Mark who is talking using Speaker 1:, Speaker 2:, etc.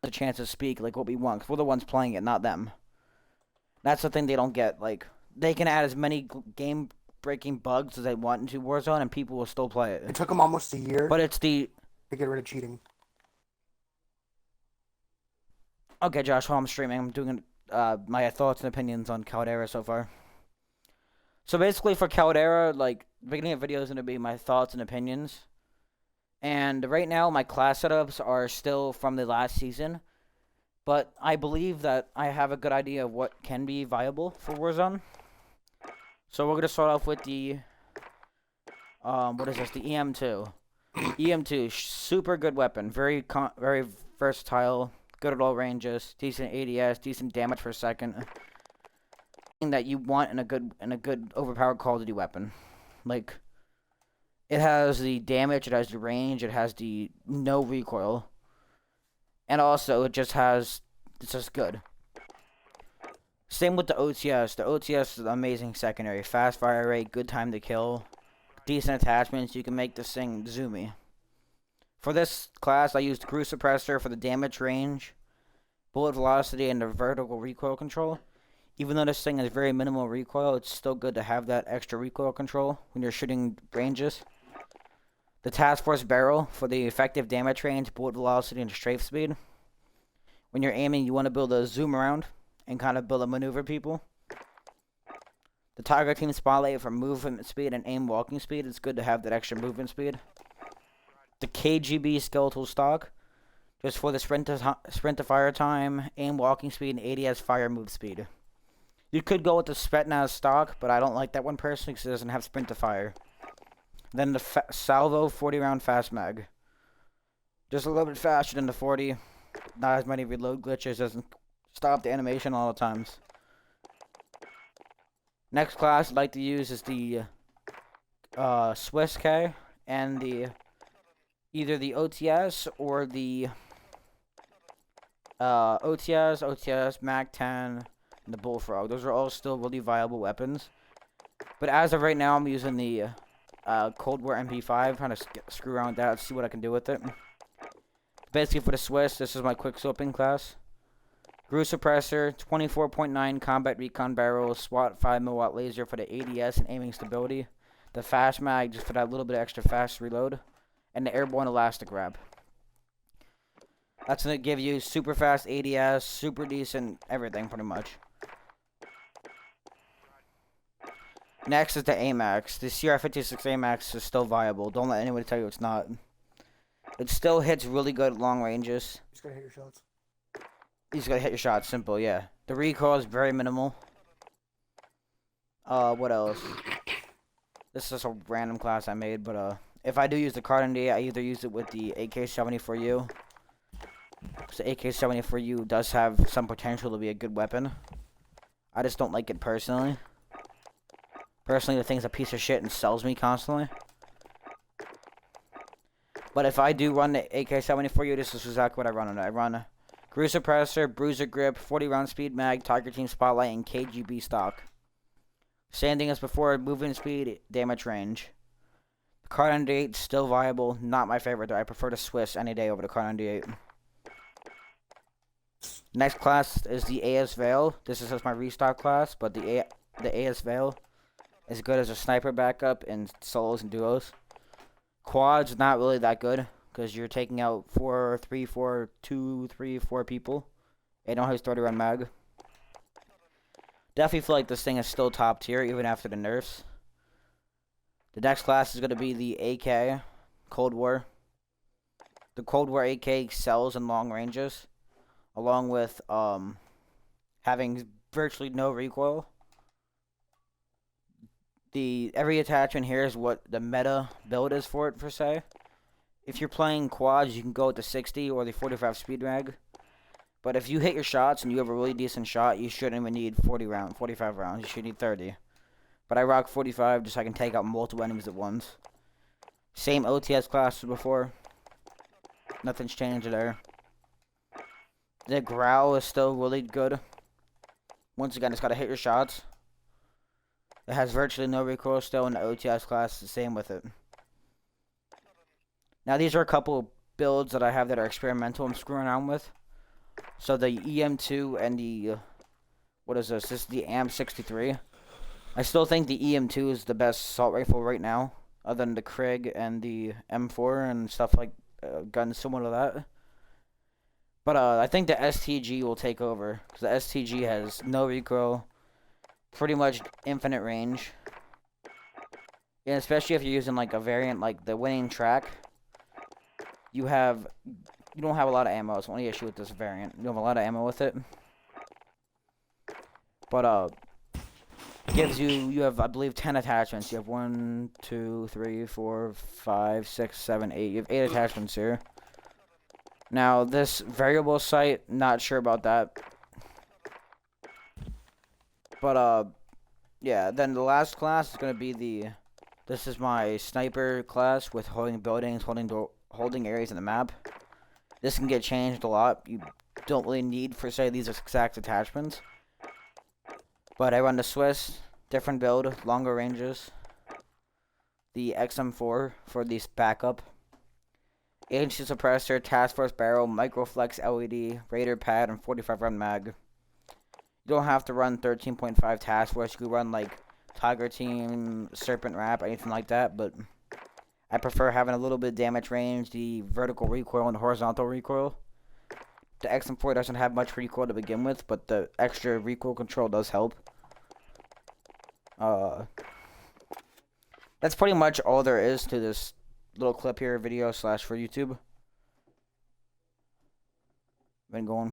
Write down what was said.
Speaker 1: a chance to speak like what we want, 'cause we're the ones playing it, not them. That's the thing they don't get. Like, they can add as many game-breaking bugs as they want into Warzone, and people will still play
Speaker 2: It
Speaker 1: it.
Speaker 2: took them almost a year
Speaker 1: But it's the
Speaker 2: to get rid of cheating.
Speaker 1: okay, Josh. While I'm streaming, I'm doing my thoughts and opinions on Caldera so far. So basically, for Caldera, like the beginning of the video is gonna be my thoughts and opinions. And right now, my class setups are still from the last season, but I believe that I have a good idea of what can be viable for Warzone. So we're gonna start off with the what is this? The EM2. EM2, super good weapon, very versatile, good at all ranges, decent ADS, decent damage per second. That you want in a good overpowered Call of Duty weapon. Like, it has the damage, it has the range, it has the no recoil, and also it's just good. Same with the OTS. The OTS is an amazing secondary, fast fire rate, good time to kill, decent attachments. You can make this thing zoomy. For this class, I used Cruise Suppressor for the damage range, bullet velocity, and the vertical recoil control. Even though this thing has very minimal recoil, it's still good to have that extra recoil control when you're shooting ranges. The Task Force Barrel for the effective damage range, bullet velocity, and strafe speed. When you're aiming, you want to build a zoom around and kind of build a maneuver people. The Tiger Team Spotlight for movement speed and aim walking speed. It's good to have that extra movement speed. The KGB Skeletal Stock, just for the sprint to fire time, aim walking speed, and ADS fire move speed. You could go with the Spetsnaz stock, but I don't like that one personally because it doesn't have sprint to fire. Then the Salvo 40 round fast mag. Just a little bit faster than the 40. Not as many reload glitches, doesn't stop the animation all the times. Next class I'd like to use is the Swiss K and either the OTS or the OTS, Mac 10, and the Bullfrog. Those are all still really viable weapons. But as of right now, I'm using the Cold War MP5, trying to screw around with that, see what I can do with it. Basically, for the Swiss, this is my quick scoping class. Cruise Suppressor, 24.9 Combat Recon Barrel, SWAT 5mm laser for the ADS and aiming stability. The Fast Mag, just for that little bit of extra fast reload. And the Airborne Elastic Wrap. That's going to give you super fast ADS, super decent everything, pretty much. Next is the AMAX. The CR56 AMAX is still viable. Don't let anybody tell you it's not. It still hits really good at long ranges.
Speaker 2: Just gotta hit your shots.
Speaker 1: You just gotta hit your shots. Simple, yeah. The recoil is very minimal. What else? This is just a random class I made, but if I do use the Card ND, I either use it with the AK-74U. Because the AK-74U does have some potential to be a good weapon. I just don't like it personally. Personally, the thing's a piece of shit and sells me constantly. But if I do run the AK-74U, this is exactly what I run on it. I run Cruise Suppressor, Bruiser Grip, 40 round speed mag, Tiger Team Spotlight, and KGB stock. Same thing as before, movement speed, damage range. The Card 98 still viable, not my favorite though. I prefer the Swiss any day over the Card 98. Next class is the AS Veil. This is just my restock class, but the AS Veil is good as a sniper backup in solos and duos. Quad's not really that good because you're taking out 4 people. It don't have 30 round mag. Definitely feel like this thing is still top tier even after the nerfs. The next class is going to be the AK Cold War. The Cold War AK sells in long ranges, along with having virtually no recoil. Every attachment here is what the meta build is for it, per se. If you're playing quads, you can go with the 60 or the 45 speed mag. But if you hit your shots and you have a really decent shot, you shouldn't even need 45 rounds. You should need 30. But I rock 45 just so I can take out multiple enemies at once. Same OTS class as before. Nothing's changed there. The Growl is still really good. Once again, it's got to hit your shots. It has virtually no recoil still, in the OTS class is the same with it. Now these are a couple builds that I have that are experimental I'm screwing around with. So the EM2 and the what is this? This is the AM63. I still think the EM2 is the best assault rifle right now, other than the Krig and the M4 and stuff like guns similar to that. But I think the STG will take over because the STG has no recoil, pretty much infinite range, and especially if you're using like a variant like the winning track, you don't have a lot of ammo. It's the only issue with this variant. You don't have a lot of ammo with it, but gives you have I believe 10 attachments. You have 1, 2, 3, 4, 5, 6, 7, 8. You have 8 attachments here. Now this variable sight, not sure about that. But yeah. Then the last class is gonna be this is my sniper class with holding buildings, holding areas in the map. This can get changed a lot. You don't really need for say these exact attachments. But I run the Swiss, different build, longer ranges. The XM4 for the backup. Agency suppressor, task force barrel, microflex LED, Raider pad, and 45 round mag. You don't have to run 13.5 task force. You can run like Tiger Team, Serpent Wrap, anything like that. But I prefer having a little bit of damage range, the vertical recoil and the horizontal recoil. The XM4 doesn't have much recoil to begin with, but the extra recoil control does help. That's pretty much all there is to this little clip here, video / for YouTube. Been going